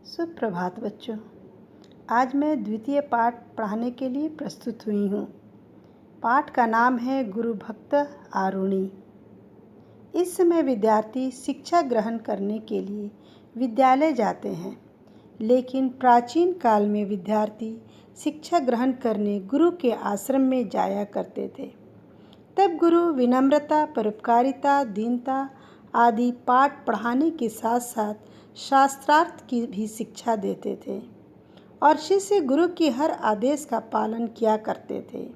सुप्रभात बच्चों। आज मैं द्वितीय पाठ पढ़ाने के लिए प्रस्तुत हुई हूँ। पाठ का नाम है गुरु भक्त आरुणि। इस समय विद्यार्थी शिक्षा ग्रहण करने के लिए विद्यालय जाते हैं, लेकिन प्राचीन काल में विद्यार्थी शिक्षा ग्रहण करने गुरु के आश्रम में जाया करते थे। तब गुरु विनम्रता, परोपकारिता, दीनता आदि पाठ पढ़ाने के साथ साथ शास्त्रार्थ की भी शिक्षा देते थे और शिष्य गुरु की हर आदेश का पालन किया करते थे।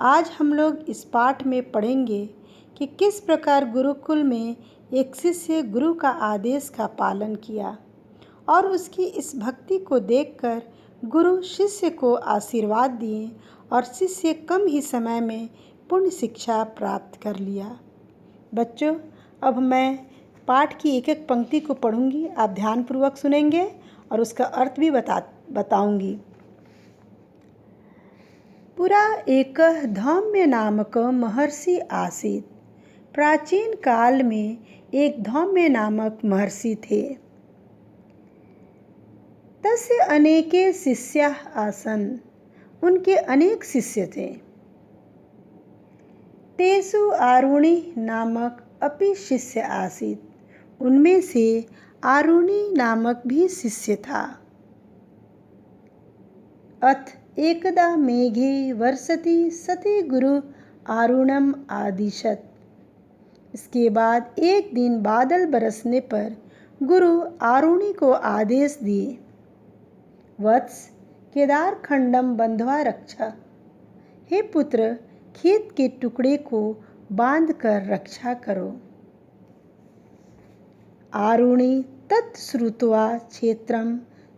आज हम लोग इस पाठ में पढ़ेंगे कि किस प्रकार गुरुकुल में एक शिष्य गुरु का आदेश का पालन किया और उसकी इस भक्ति को देखकर गुरु शिष्य को आशीर्वाद दिए और शिष्य कम ही समय में पूर्ण शिक्षा प्राप्त कर लिया। बच्चों, अब मैं पाठ की एक एक पंक्ति को पढ़ूंगी, आप ध्यानपूर्वक सुनेंगे और उसका अर्थ भी बताऊंगी। पुरा एक धौम्य नामक महर्षि आसीत्। प्राचीन काल में एक धौम्य नामक महर्षि थे। तस्य अनेके शिष्याः आसन्। उनके अनेक शिष्य थे। तेषु आरुणि नामक अपि शिष्य आसीत्। उनमें से आरुणि नामक भी शिष्य था। अथ एकदा मेघे वर्षति सति गुरु आरुणम आदिशत्। इसके बाद एक दिन बादल बरसने पर गुरु आरुणि को आदेश दिए, वत्स केदार खंडम बंध्वा रक्षा। हे पुत्र, खेत के टुकड़े को बांध कर रक्षा करो। आरुणि तत् श्रुत्वा क्षेत्रम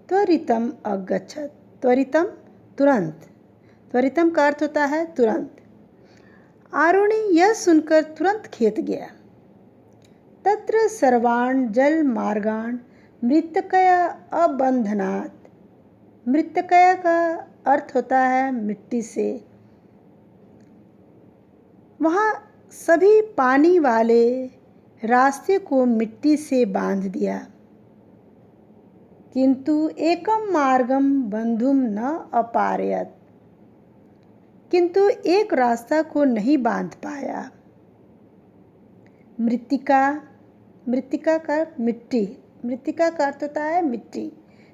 त्वरितम अगच्छत्। त्वरितम तुरंत। त्वरितम का अर्थ होता है तुरंत। आरुणि यह सुनकर तुरंत खेत गया। तत्र सर्वान् जल मार्गान् मृत्तिकया अबंधनात्। मृत्तिकया का अर्थ होता है मिट्टी से। वहाँ सभी पानी वाले रास्ते को मिट्टी से बांध दिया, किंतु एकम मार्गम बंधुम न अपारयत्। किंतु एक रास्ता को नहीं बांध पाया। मृत्तिका का मिट्टी। मृत्तिका का अर्थ होता है मिट्टी।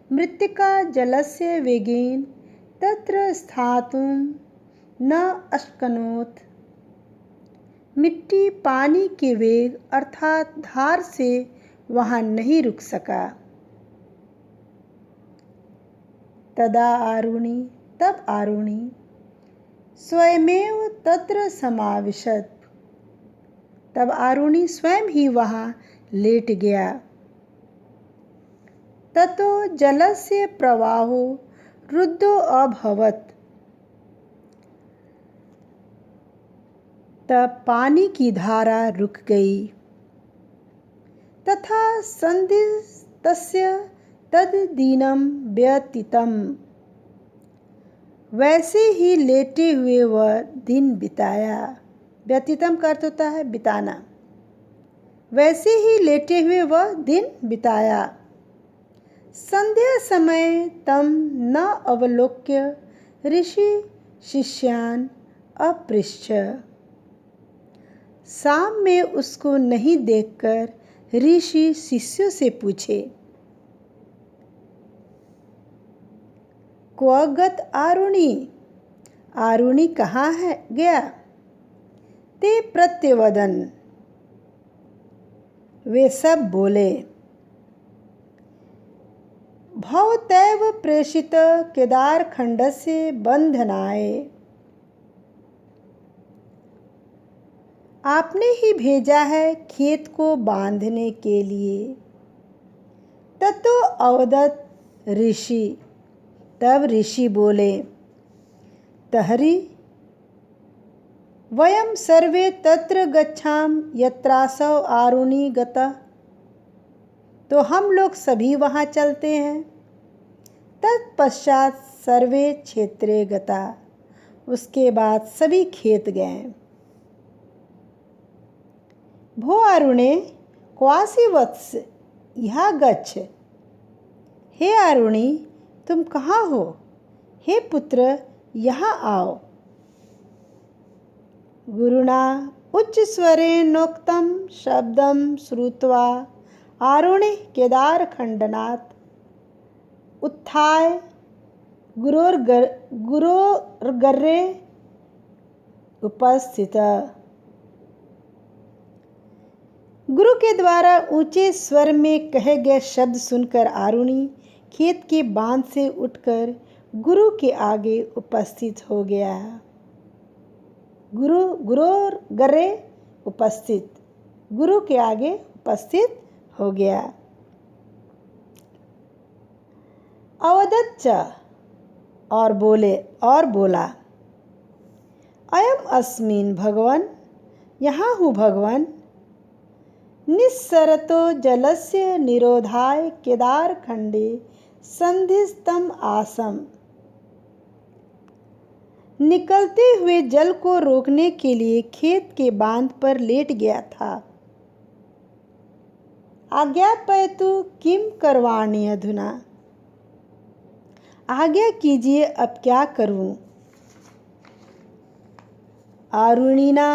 मृत्तिका जलस्य वेगेन तत्र स्थातुं न अशक्नोत्। मिट्टी पानी के वेग अर्थात धार से वहाँ नहीं रुक सका। तदा आरुणि, तब आरुणि स्वयमेव तत्र समाविशत्। तब आरुणि स्वयं ही वहाँ लेट गया। ततो जलस्य प्रवाहो रुद्धो अभवत्। तब पानी की धारा रुक गई। तथा संदिग्धस्य तद दीनम व्यतीतम। वैसे ही लेटे हुए वह दिन बिताया। व्यतीतम का अर्थ होता है बिताना। वैसे ही लेटे हुए वह दिन बिताया। संध्या समय तम न अवलोक्य ऋषि शिष्यान् अपृच्छ। शाम में उसको नहीं देखकर ऋषि शिष्यों से पूछे, क्व गत आरुणि? आरुणि कहाँ है गया? ते प्रत्यवदन्। वे सब बोले, भवतैव प्रेषित केदार खंडस्य बंधनाय। आपने ही भेजा है खेत को बांधने के लिए। ततो अवदत् ऋषि। तब ऋषि बोले, तर्हि वयं सर्वे तत्र गच्छाम यत्रासौ आरुणि गतः। तो हम लोग सभी वहाँ चलते हैं। तत्पश्चात सर्वे क्षेत्रे गता। उसके बाद सभी खेत गए। भो आरुणे क्वासि वत्स इहा गच्छ। हे आरुणि, तुम कहाँ हो? हे पुत्र, यहाँ आओ। गुरुणा उच्चस्वरेणोक्तं शब्दं श्रुत्वा आरुणिः केदारखण्डनात् उत्थाय गुरोर्गर्रे उपस्थितः। गुरु के द्वारा ऊंचे स्वर में कहे गए शब्द सुनकर आरुणि खेत के बांध से उठकर गुरु के आगे उपस्थित हो गया। गुरोर्गर्रे उपस्थित, गुरु के आगे उपस्थित हो गया। अवदच्च, और बोला, अयम अस्मिन् भगवन्, यहाँ हूँ भगवान। निस्सरतो जलस्य निरोधाय केदारखंडे संधिस्तम आसम। निकलते हुए जल को रोकने के लिए खेत के बांध पर लेट गया था। आज्ञापयतु किम करवाणि अधुना। आज्ञा कीजिए, अब क्या करूं। आरुणिना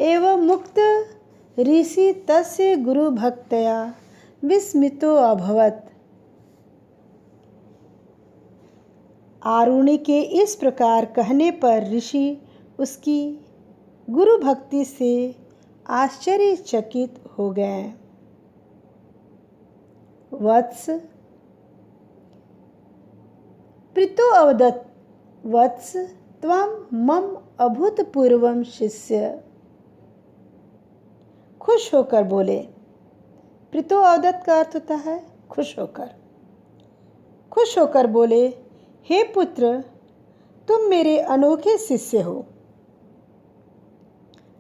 एव मुक्त ऋषि तस्य गुरु भक्तया विस्मितो अभवत्। आरुणि के इस प्रकार कहने पर ऋषि उसकी गुरु भक्ति से आश्चर्यचकित हो गए। वत्स, प्रीतो अवदत्, वत्स त्वं मम अभूतपूर्वं शिष्य। खुश होकर बोले। प्रीतो अवदत् का अर्थ होता है खुश होकर। खुश होकर बोले, हे पुत्र, तुम मेरे अनोखे शिष्य हो।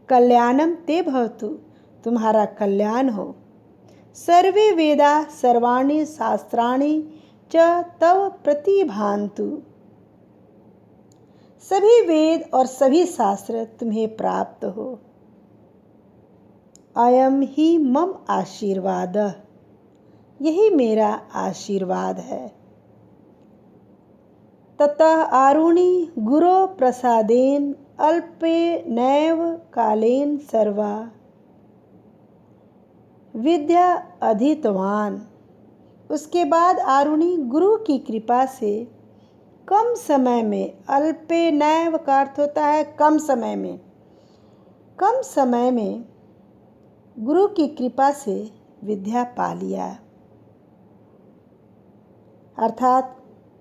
कल्याणम ते भवतु, तुम्हारा कल्याण हो। सर्वे वेदा सर्वाणि शास्त्राणि च तव प्रतिभान्तु। सभी वेद और सभी शास्त्र तुम्हें प्राप्त हो। अयम ही मम आशीर्वादः, यही मेरा आशीर्वाद है। ततः आरुणि गुरो प्रसादेन अल्पेनैव कालेन सर्वा विद्या अधीतवान। उसके बाद आरुणि गुरु की कृपा से कम समय में, अल्पेनैव का अर्थ होता है कम समय में, कम समय में गुरु की कृपा से विद्या पा लिया। अर्थात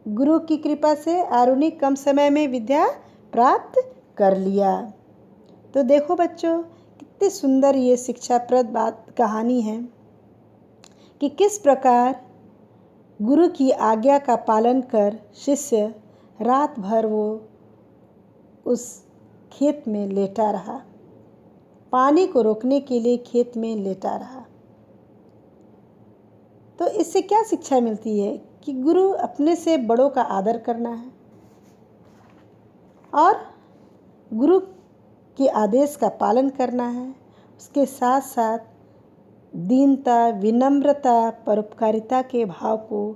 गुरु की कृपा से आरुणि कम समय में विद्या प्राप्त कर लिया। तो देखो बच्चों, कितनी सुंदर ये शिक्षाप्रद कहानी है कि किस प्रकार गुरु की आज्ञा का पालन कर शिष्य रात भर वो उस खेत में लेटा रहा, पानी को रोकने के लिए खेत में लेटा रहा। तो इससे क्या शिक्षा मिलती है कि गुरु अपने से बड़ों का आदर करना है और गुरु के आदेश का पालन करना है। उसके साथ साथ दीनता, विनम्रता, परोपकारिता के भाव को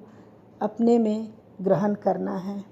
अपने में ग्रहण करना है।